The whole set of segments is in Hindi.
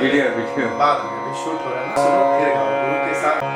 वीडियो वीडियो बाद में अभी शूट हो रहा है ना, सुनो फिर गाओ गुरु के साथ।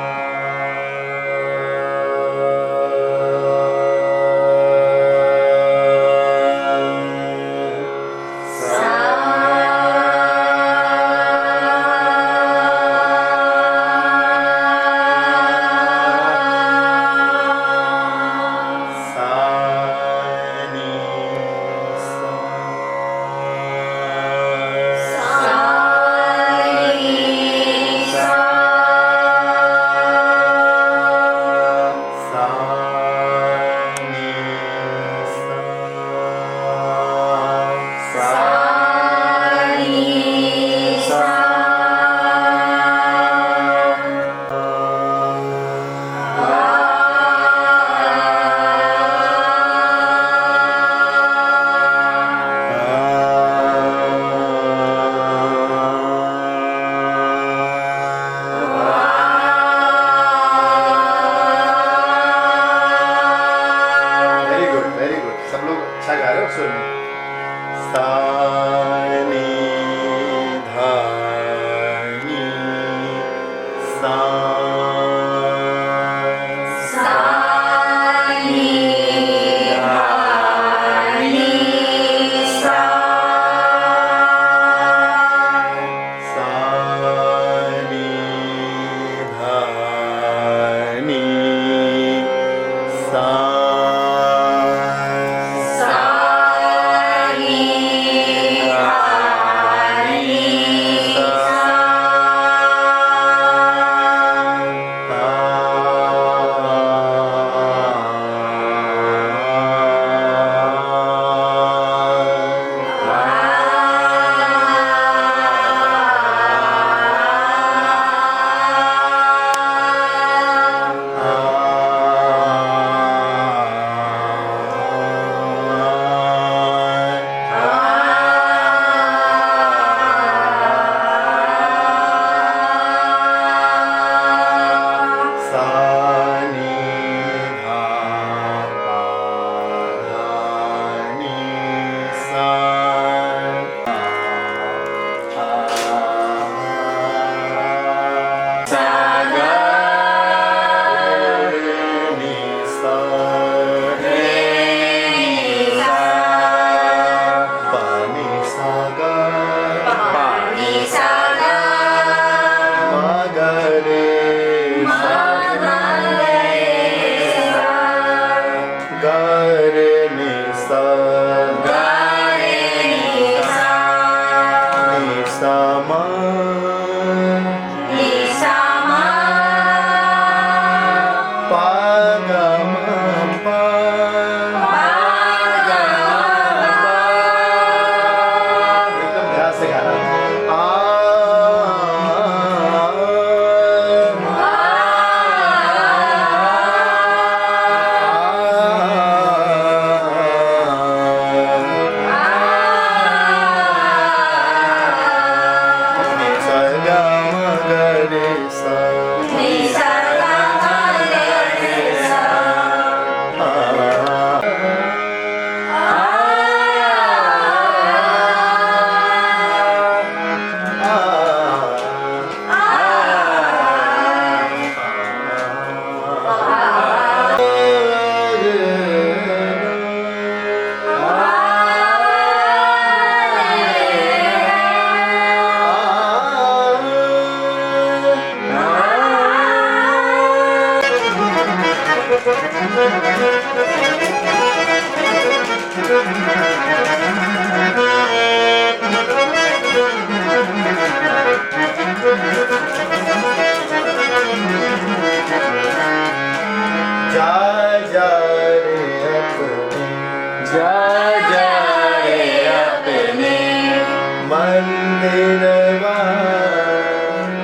मंदिरवा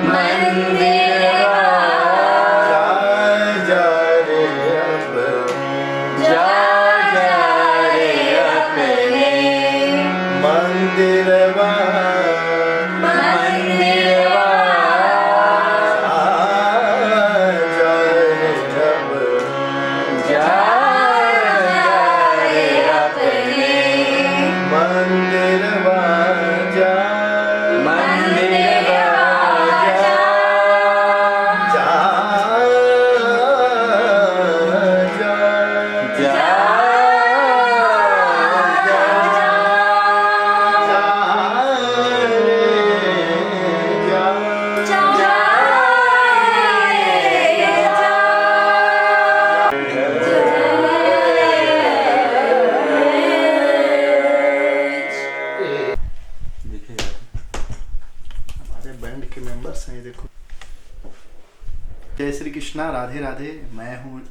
मंदिरवा जा जा रे अपने जा जा रे अपने मंदिरवा मंदिरवा जा रे अपने जा जा रे अपने मंदिरवा जा मंदिरवा जा जा जा जा देखिए हमारे बैंड के मेंबर्स हैं, ये देखो। जय श्री कृष्णा, राधे राधे। मैं हूँ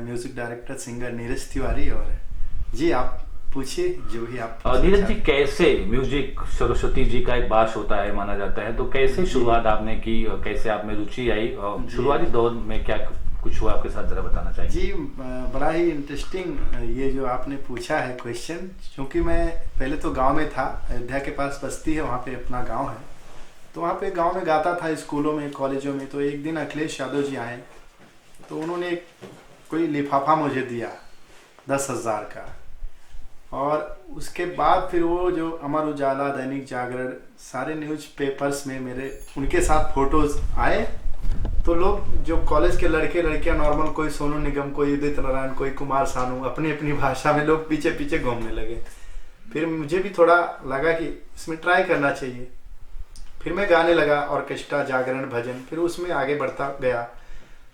music director singer Neeraj Tiwari. और जी आप पूछिए जो भी आप नीरज जी, कैसे म्यूजिक सरस्वती जी का एक वास होता है माना जाता है, तो कैसे शुरुआत आपने की और कैसे आप में रुचि आई और जी। शुरुआती दौर में क्या कुछ हुआ आपके साथ, जरा बताना चाहिए। जी बड़ा ही इंटरेस्टिंग ये जो आपने पूछा है क्वेश्चन। क्योंकि मैं पहले तो गांव में था, अयोध्या के पास बस्ती है, वहाँ पे अपना गांव है। तो वहाँ पे गांव में गाता था, स्कूलों में कॉलेजों में। तो एक दिन अखिलेश यादव जी आए, तो उन्होंने कोई लिफाफा मुझे दिया 10,000 का। और उसके बाद फिर वो जो अमर उजाला, दैनिक जागरण, सारे न्यूज़पेपर्स में मेरे उनके साथ फोटोज आए। तो लोग जो कॉलेज के लड़के लड़कियां नॉर्मल, कोई सोनू निगम, कोई उदित नारायण, कोई कुमार सानू, अपनी अपनी भाषा में लोग पीछे पीछे घूमने लगे। फिर मुझे भी थोड़ा लगा कि इसमें ट्राई करना चाहिए। फिर मैं गाने लगा, ऑर्केस्ट्रा, जागरण, भजन। फिर उसमें आगे बढ़ता गया।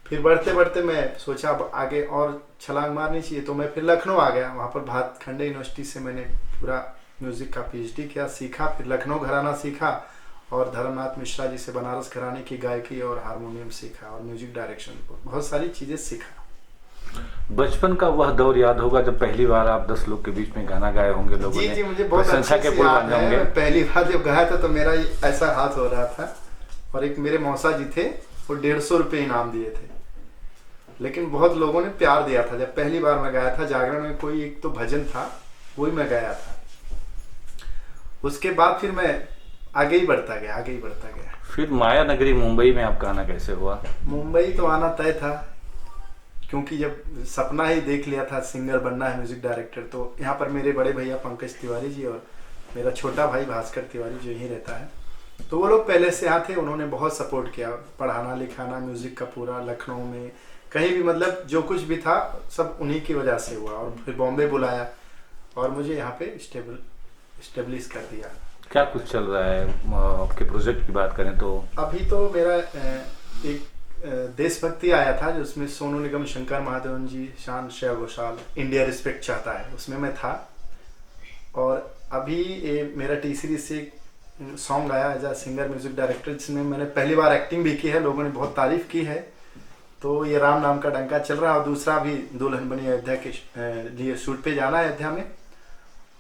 फिर बढ़ते बढ़ते मैं सोचा अब आगे और छलांग मारनी चाहिए। तो मैं फिर लखनऊ आ गया। वहाँ पर भातखंडे यूनिवर्सिटी से मैंने पूरा म्यूज़िक का PhD किया, सीखा। फिर लखनऊ घराना सीखा और धर्मनाथ मिश्रा जी से बनारस घराने की गायकी और हारमोनियम सीखा और म्यूजिक डायरेक्शन, बहुत सारी चीज़ें सीखा। बचपन का वह दौर याद होगा जब पहली बार आप 10 लोग के बीच में गाना गाए होंगे, लोगों जी ने जी, मुझे बहुत प्रशंसा अच्छे के से पुल याद बांधे है। होंगे। पहली बार जब गाया था तो मेरा ऐसा हाथ हो रहा था। और एक मेरे मौसा जी थे, वो 150 रुपये इनाम दिए थे। लेकिन बहुत लोगों ने प्यार दिया था। जब पहली बार मैं गाया था जागरण में, कोई एक तो भजन था, वही मैं गाया था। उसके बाद फिर मैं आगे ही बढ़ता गया, आगे ही बढ़ता गया। फिर माया नगरी मुंबई में आपका आना कैसे हुआ? मुंबई तो आना तय था, क्योंकि जब सपना ही देख लिया था सिंगर बनना है, म्यूजिक डायरेक्टर। तो यहाँ पर मेरे बड़े भैया पंकज तिवारी जी और मेरा छोटा भाई भास्कर तिवारी जो यहीं रहता है, तो वो लोग पहले से यहाँ थे। उन्होंने बहुत सपोर्ट किया, पढ़ाना लिखाना म्यूजिक का पूरा, लखनऊ में कहीं भी, मतलब जो कुछ भी था सब उन्हीं की वजह से हुआ। और फिर बॉम्बे बुलाया और मुझे यहाँ पे स्टेब्लिश कर दिया। क्या कुछ चल रहा है आपके प्रोजेक्ट की बात करें तो? अभी तो मेरा एक देशभक्ति आया था, जिसमें सोनू निगम, शंकर महादेवन जी, शान, श्रेया घोषाल, इंडिया रिस्पेक्ट चाहता है, उसमें मैं था। और अभी मेरा टी सीरीज से सॉन्ग आया as a singer music director, जिसमें मैंने पहली बार एक्टिंग भी की है, लोगों ने बहुत तारीफ की है। तो ये राम नाम का डंका चल रहा है। और दूसरा भी दुल्हन बनी अयोध्या के लिए शूट पे जाना है अयोध्या में।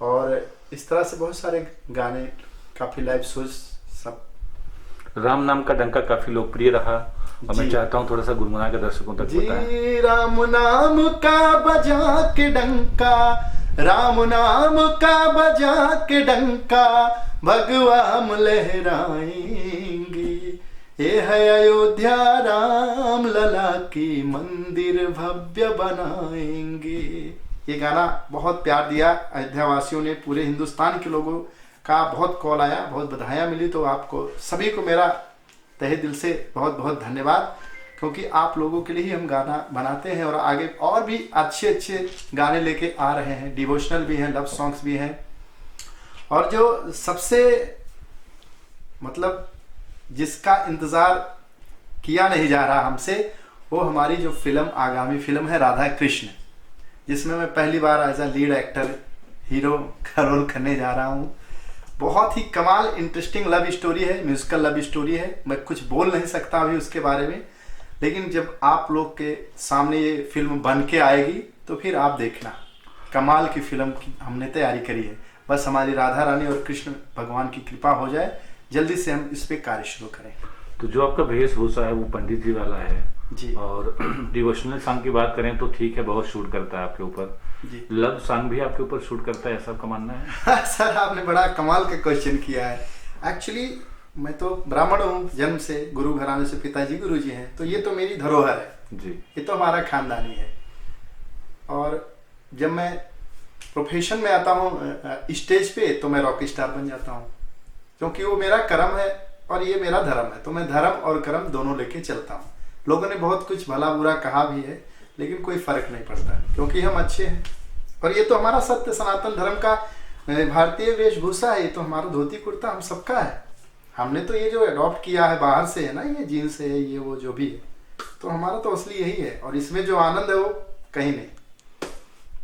और इस तरह से बहुत सारे गाने, काफी लाइव शोज सब। राम नाम का डंका काफी लोकप्रिय रहा और मैं जी। चाहता हूँ थोड़ा सा गुनगुना के दर्शकों तक बताएं। जी, राम नाम का बजा के डंका, राम नाम का बजा के डंका, भगवा लहराएंगे। ये है अयोध्या राम लला की मंदिर भव्य बनाएंगे। ये गाना बहुत प्यार दिया अयोध्या वासियों ने, पूरे हिंदुस्तान के लोगों का बहुत कॉल आया, बहुत बधाइयाँ मिली। तो आपको सभी को मेरा तहे दिल से बहुत बहुत धन्यवाद, क्योंकि आप लोगों के लिए ही हम गाना बनाते हैं। और आगे और भी अच्छे अच्छे गाने लेके आ रहे हैं, डिवोशनल भी हैं, लव सॉन्ग्स भी हैं। और जो सबसे मतलब जिसका इंतज़ार किया नहीं जा रहा हमसे, वो हमारी जो फिल्म, आगामी फिल्म है राधा कृष्ण, जिसमें मैं पहली बार as a lead actor hero का रोल करने जा रहा हूँ। बहुत ही कमाल इंटरेस्टिंग लव स्टोरी है, म्यूजिकल लव स्टोरी है। मैं कुछ बोल नहीं सकता अभी उसके बारे में, लेकिन जब आप लोग के सामने ये फिल्म बन के आएगी तो फिर आप देखना, कमाल की फिल्म की हमने तैयारी करी है। बस हमारी राधा रानी और कृष्ण भगवान की कृपा हो जाए जल्दी से हम इस पे कार्य शुरू करें। तो जो आपका वेशभूषा है वो पंडित जी वाला है जी। और डिवोशनल सॉन्ग की बात करें तो ठीक है, बहुत शूट करता है आपके ऊपर। जी। लव सॉन्ग भी आपके ऊपर शूट करता है, ऐसा आपका मानना है? सर आपने बड़ा कमाल का क्वेश्चन किया है। एक्चुअली मैं तो ब्राह्मण हूँ जन्म से, गुरु घराने से पिताजी गुरु जी हैं, तो ये तो मेरी धरोहर है जी। ये तो हमारा खानदानी है। और जब मैं प्रोफेशन में आता हूँ स्टेज पे तो मैं रॉक स्टार बन जाता हूँ, क्योंकि वो मेरा कर्म है और ये मेरा धर्म है। तो मैं धर्म और कर्म दोनों लेके चलता हूँ। लोगों ने बहुत कुछ भला बुरा कहा भी है, लेकिन कोई फर्क नहीं पड़ता क्योंकि हम अच्छे हैं। और ये तो हमारा सत्य सनातन धर्म का भारतीय वेशभूषा है, ये तो हमारा धोती कुर्ता हम सबका है। हमने तो ये जो अडॉप्ट किया है बाहर से है ना, ये जीन्स है, ये वो जो भी है, तो हमारा तो असली यही है। और इसमें जो आनंद है वो कहीं नहीं।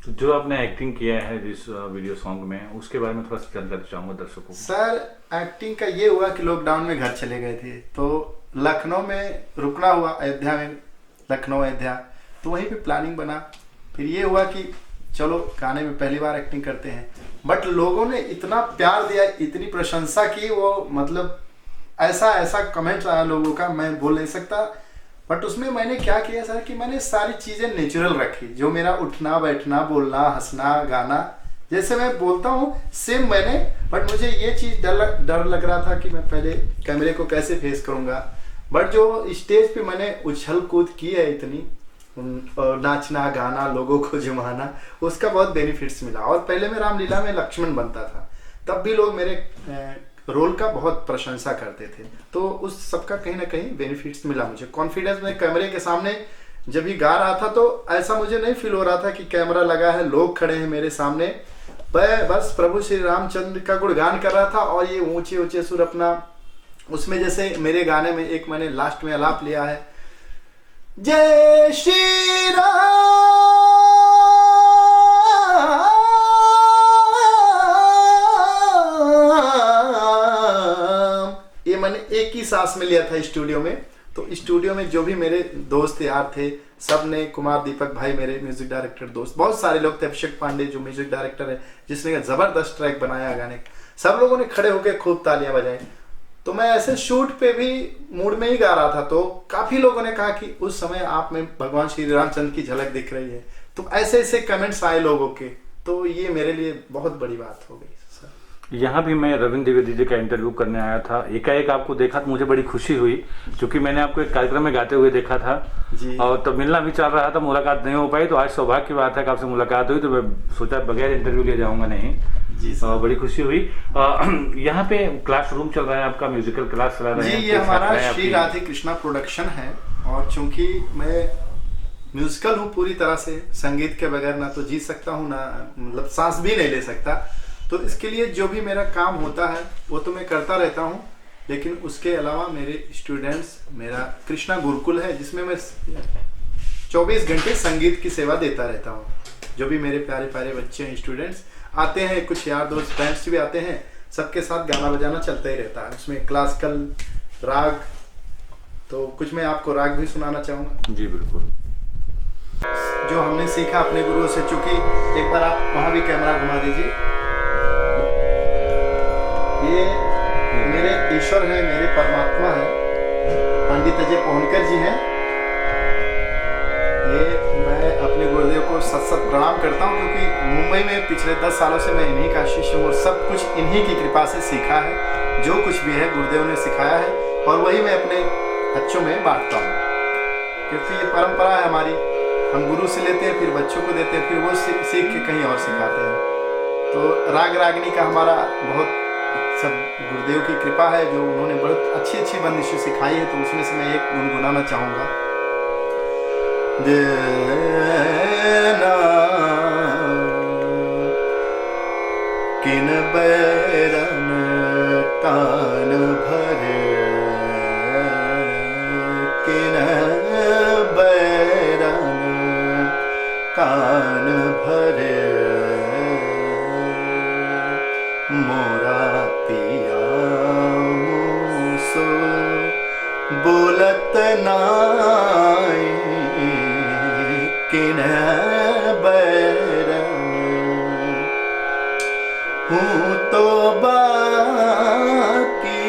तो जो आपने एक्टिंग किया है जिस वीडियो सॉन्ग में, उसके बारे में थोड़ा सा जानकारी चाहूंगा दर्शकों को। सर एक्टिंग का ये हुआ कि लॉकडाउन में घर चले गए थे, तो लखनऊ में रुकना हुआ, अयोध्या में, लखनऊ अयोध्या, तो वहीं पे प्लानिंग बना। फिर ये हुआ कि चलो गाने में पहली बार एक्टिंग करते हैं, बट लोगों ने इतना प्यार दिया, इतनी प्रशंसा की, वो मतलब ऐसा ऐसा कमेंट आया लोगों का, मैं बोल नहीं सकता। बट उसमें मैंने क्या किया सर कि मैंने सारी चीज़ें नेचुरल रखी, जो मेरा उठना बैठना बोलना हंसना गाना जैसे मैं बोलता हूँ सेम मैंने। बट मुझे ये चीज़ डर लग रहा था कि मैं पहले कैमरे को कैसे फेस करूँगा। बट जो स्टेज पे मैंने उछल कूद की है इतनी, और नाचना गाना लोगों को जुमाना, उसका बहुत बेनिफिट्स मिला। और पहले मैं रामलीला में लक्ष्मण बनता था, तब भी लोग मेरे रोल का बहुत प्रशंसा करते थे, तो उस सबका कहीं ना कहीं बेनिफिट्स मिला मुझे। कॉन्फिडेंस में कैमरे के सामने जब भी गा रहा था तो ऐसा मुझे नहीं फील हो रहा था कि कैमरा लगा है, लोग खड़े हैं मेरे सामने, मैं बस प्रभु श्री रामचंद्र का गुणगान कर रहा था। और ये ऊंचे ऊंचे सुर अपना, उसमें जैसे मेरे गाने में एक मैंने लास्ट में आलाप लिया है, जय श्री राम, ये मैंने एक ही सांस में लिया था स्टूडियो में। तो स्टूडियो में जो भी मेरे दोस्त यार थे, सब ने, कुमार दीपक भाई मेरे म्यूजिक डायरेक्टर दोस्त, बहुत सारे लोग थे, अभिषेक पांडे जो म्यूजिक डायरेक्टर है जिसने जबरदस्त ट्रैक बनाया गाने, सब लोगों ने खड़े होकर खूब तालियां बजाई। तो मैं ऐसे शूट पे भी मूड में ही गा रहा था, तो काफी लोगों ने कहा कि उस समय आप में भगवान श्री रामचंद्र की झलक दिख रही है। तो ऐसे ऐसे कमेंट्स आए लोगों के, तो ये मेरे लिए बहुत बड़ी बात हो गई। यहाँ भी मैं रविंद्र द्विवेदी जी का इंटरव्यू करने आया था, एकाएक आपको देखा तो मुझे बड़ी खुशी हुई, क्योंकि मैंने आपको एक कार्यक्रम में गाते हुए देखा था जी। और तब मिलना भी चल रहा था, मुलाकात नहीं हो पाई। तो आज सौभाग्य की बात है कि आपसे मुलाकात हुई, तो मैं सोचा बगैर इंटरव्यू लिए जाऊंगा नहीं जी। बड़ी खुशी हुई। यहाँ पे क्लासरूम चल रहा है आपका, म्यूजिकल क्लास चला रहा है जी। ये हमारा श्री राधे कृष्णा प्रोडक्शन है, और चूंकि मैं म्यूजिकल हूँ पूरी तरह से, संगीत के बगैर ना तो जी सकता हूँ, ना मतलब सांस भी नहीं ले सकता, तो इसके लिए जो भी मेरा काम होता है वो तो मैं करता रहता हूँ। लेकिन उसके अलावा मेरे स्टूडेंट्स, मेरा कृष्णा गुरुकुल है जिसमें मैं 24 घंटे संगीत की सेवा देता रहता हूँ। जो भी मेरे प्यारे प्यारे बच्चे हैं, स्टूडेंट्स आते हैं, कुछ यार दोस्त फ्रेंड्स भी आते हैं, सबके साथ गाना बजाना चलता ही रहता है। उसमें क्लासिकल राग, तो कुछ मैं आपको राग भी सुनाना चाहूँगा। जी बिल्कुल। जो हमने सीखा अपने गुरुओं से, चूंकि एक बार आप वहाँ भी कैमरा घुमा दीजिए, ये मेरे ईश्वर है, मेरे परमात्मा है, पंडित अजय पोहनकर जी हैं। ये मैं अपने गुरुदेव को सत सत प्रणाम करता हूँ, क्योंकि मुंबई में पिछले 10 सालों से मैं इन्हीं का शिष्य हूँ और सब कुछ इन्हीं की कृपा से सीखा है। जो कुछ भी है गुरुदेव ने सिखाया है, और वही मैं अपने बच्चों में बांटता हूँ, क्योंकि ये परंपरा है हमारी। हम गुरु से लेते हैं, फिर बच्चों को देते हैं, फिर वो सीख के कहीं और सिखाते हैं। तो राग रागनी का हमारा बहुत सब गुरुदेव की कृपा है, जो उन्होंने बहुत अच्छी अच्छी बंदिशें सिखाई है। तो उसमें से मैं एक गुनगुनाना चाहूँगा। देना किन बैरन कान भरे, किन बैरन कान भरे, मोरा पिया मुसो बोलत नाई, किन बैरन हूँ तो बाकी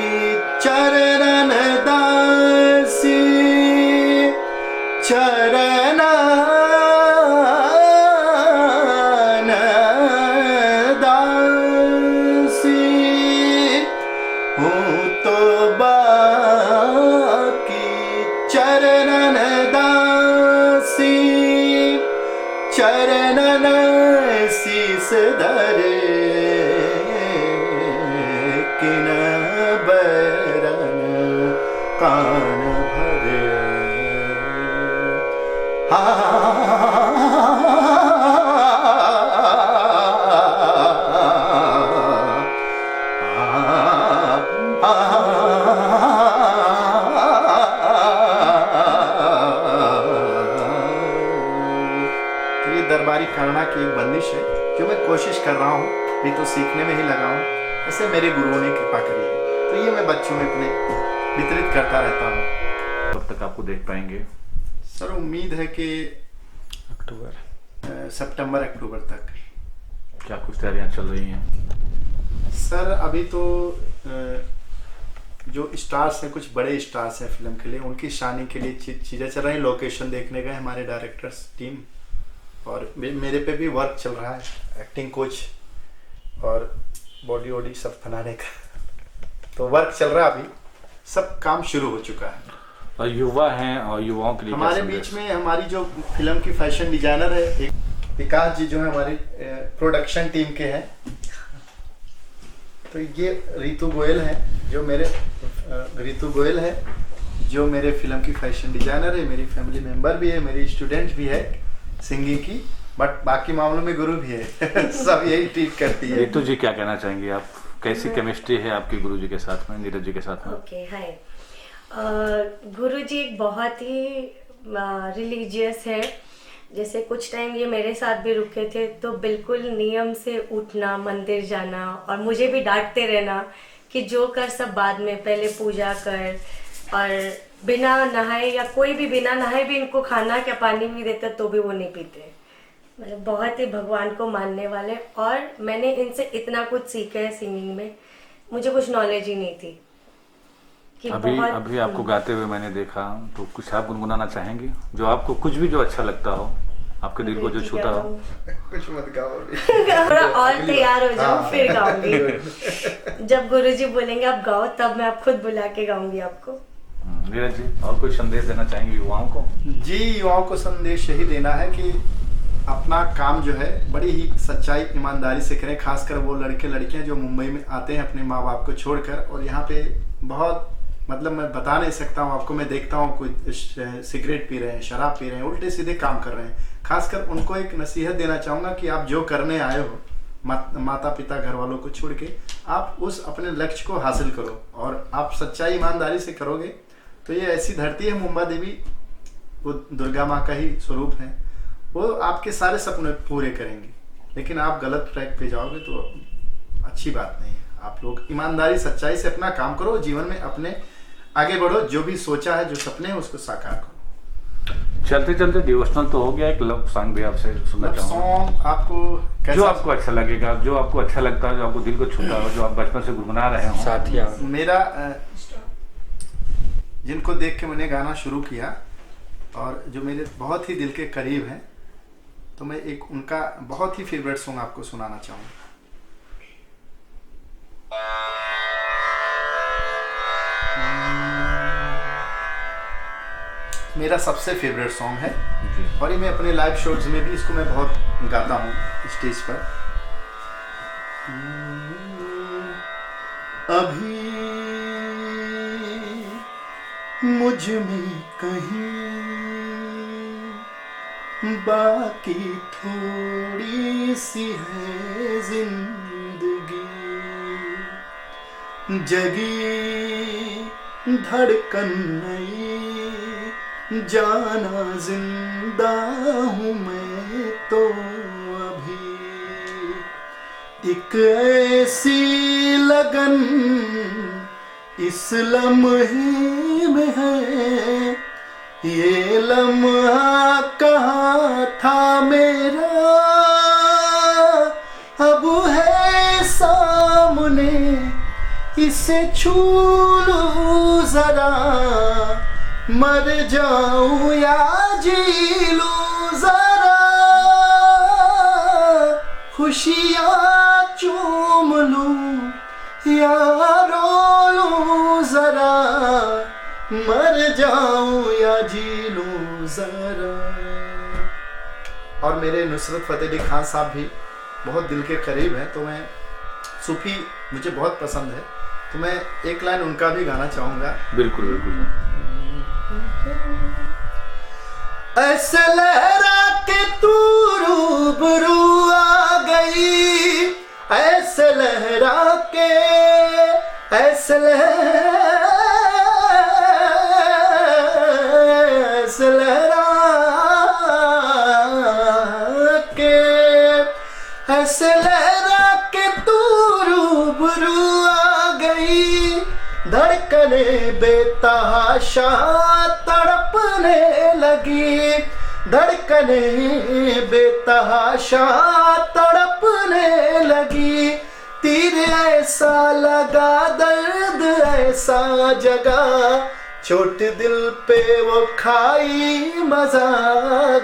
हूँ तो बाकी चरणन दासी, चरणन शीस धरे किन बैरन कान भरे। तो ये दरबारी करना की एक बंदिश है जो मैं कोशिश कर रहा हूँ, भी तो सीखने में ही लगा हूँ। ऐसे मेरे गुरुओं ने कृपा करी है, तो ये मैं बच्चों में अपने वितरित करता रहता हूँ। कब तक आपको देख पाएंगे? सर उम्मीद है कि सितंबर अक्टूबर तक। क्या कुछ तैयारियां चल रही हैं? सर अभी तो जो स्टार्स हैं, कुछ बड़े स्टार्स हैं फिल्म के लिए, उनकी शानी के लिए चीज़ें चल रही हैं। लोकेशन देखने गए हमारे डायरेक्टर्स टीम, और मेरे पे भी वर्क चल रहा है, एक्टिंग कोच और बॉडी वॉडी सब बनाने का। तो वर्क चल रहा है, अभी सब काम शुरू हो चुका है। और युवा हैं, और युवाओं के लिए क्या हमारे संदेश? बीच में हमारी जो फिल्म की फैशन डिजाइनर है, एक विकास जी जो है हमारी प्रोडक्शन टीम के हैं। तो ये रितु गोयल है जो मेरे फिल्म की फैशन डिजाइनर है, मेरी फैमिली मेंबर भी है, मेरी स्टूडेंट भी है सिंगिंग की, बट बाकी मामलों में गुरु भी है। सब यही ट्रीट करती है। रितु जी क्या कहना चाहेंगे आप? कैसी केमिस्ट्री है आपकी गुरु जी के साथ में, नीरज जी के साथ में? ओके, हाय। गुरुजी एक बहुत ही रिलीजियस है। जैसे कुछ टाइम ये मेरे साथ भी रुके थे, तो बिल्कुल नियम से उठना, मंदिर जाना, और मुझे भी डांटते रहना कि जो कर सब बाद में, पहले पूजा कर। और बिना नहाए, या कोई भी बिना नहाए भी इनको खाना क्या पानी भी देता तो भी वो नहीं पीते। मतलब बहुत ही भगवान को मानने वाले। और मैंने इनसे इतना कुछ सीखा है सिंगिंग में, मुझे कुछ नॉलेज ही नहीं थी। अभी आपको गाते हुए मैंने देखा, तो कुछ आप गुनगुनाना चाहेंगे जो आपको, कुछ भी जो अच्छा लगता हो, आपके दिल को जो छूता हो? कुछ मत गाओ थोड़ा और तैयार हो जाऊं फिर गाऊंगी। जब गुरुजी बोलेंगे आप गाओ, तब मैं आप खुद बुला के गाऊंगी आपको। नीरज जी, और कोई संदेश देना चाहेंगे युवाओं को? जी, युवाओं को संदेश यही देना है कि अपना काम जो है बड़ी ही सच्चाई ईमानदारी से करें। खासकर वो लड़के लड़कियां जो मुंबई में आते हैं अपने माँ बाप को छोड़कर, और यहाँ पे बहुत, मतलब मैं बता नहीं सकता हूँ आपको, मैं देखता हूँ कोई सिगरेट पी रहे हैं, शराब पी रहे हैं, उल्टे सीधे काम कर रहे हैं। खासकर उनको एक नसीहत देना चाहूँगा कि आप जो करने आए हो, माता पिता घर वालों को छोड़ के, आप उस अपने लक्ष्य को हासिल करो, और आप सच्चाई ईमानदारी से करोगे तो ये ऐसी धरती है, मुंबा देवी वो दुर्गा माँ का ही स्वरूप है, वो आपके सारे सपने पूरे करेंगे। लेकिन आप गलत ट्रैक पे जाओगे तो अच्छी बात नहीं है। आप लोग ईमानदारी सच्चाई से अपना काम करो, जीवन में अपने आगे बढ़ो, जो भी सोचा है, जो सपने हैं उसको साकार करो। चलते चलते डिवोशनल तो हो गया, एक लव सॉन्ग भी आपसे सुनना चाहूँगा। सॉन्ग आपको कैसा? जो आपको अच्छा लगेगा, जो आपको अच्छा लगता है, जो आपको दिल को छूता हो, जो आप बचपन से गुनगुना रहे हो। साथिया मेरा जिनको देख के मैंने गाना शुरू किया और जो मेरे बहुत ही दिल के करीब हैं, तो मैं एक उनका बहुत ही फेवरेट सॉन्ग आपको सुनाना चाहूँगा। मेरा सबसे फेवरेट सॉन्ग है, और ये मैं अपने लाइव शोज में भी इसको मैं बहुत गाता हूँ स्टेज पर। अभी मुझ में कहीं बाकी थोड़ी सी है जिंदगी, जगी धड़कन नई, जाना जिंदा हूँ मैं तो अभी, एक ऐसी लगन इस लम्हे में है, ये लम्हा कहाँ था मेरा, अब है सामने, इसे छू लूं जरा, मर जाऊं या जी लूं जरा, खुशियाँ चूम लूं या रो और मेरे नुसरत फ़तेह अली खान साहब भी बहुत दिल के करीब हैं, तो मैं सूफी मुझे बहुत पसंद है, तो मैं एक लाइन उनका भी गाना चाहूँगा। बिल्कुल बिल्कुल। ऐसे लहरा के तू रूबरू आ गई, ऐसे लहरा के, ऐसे लहरा के, ऐसे लहरा के तू रूबरू आ गई, धड़कने बेतहाशा तड़पने लगी, धड़कने बेतहाशा तड़पने लगी, तीर ऐसा लगा दर्द ऐसा जगा, चोट दिल पे वो खाई मजा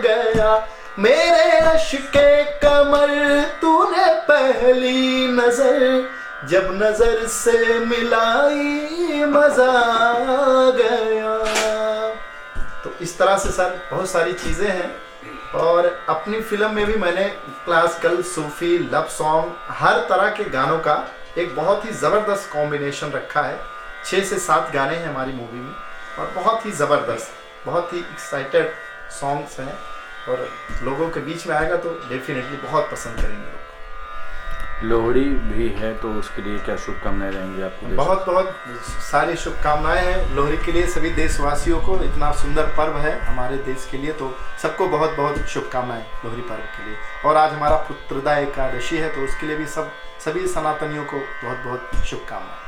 गया, मेरे अश्के कमर तूने पहली नजर जब नजर से मिलाई मजा गया। तो इस तरह से सर बहुत सारी चीज़ें हैं, और अपनी फिल्म में भी मैंने क्लासिकल, सूफी, लव सॉन्ग, हर तरह के गानों का एक बहुत ही ज़बरदस्त कॉम्बिनेशन रखा है। 6 से 7 गाने हैं हमारी मूवी में, और बहुत ही ज़बरदस्त, बहुत ही एक्साइटेड सॉन्ग्स हैं, और लोगों के बीच में आएगा तो डेफिनेटली बहुत पसंद करेंगे लोग। लोहड़ी भी है, तो उसके लिए क्या शुभकामनाएं रहेंगी आपको? बहुत बहुत सारी शुभकामनाएं हैं लोहड़ी के लिए सभी देशवासियों को। इतना सुंदर पर्व है हमारे देश के लिए, तो सबको बहुत बहुत शुभकामनाएं लोहड़ी पर्व के लिए। और आज हमारा पुत्रदा एकादशी है, तो उसके लिए भी सभी सनातनियों को बहुत बहुत शुभकामनाएं।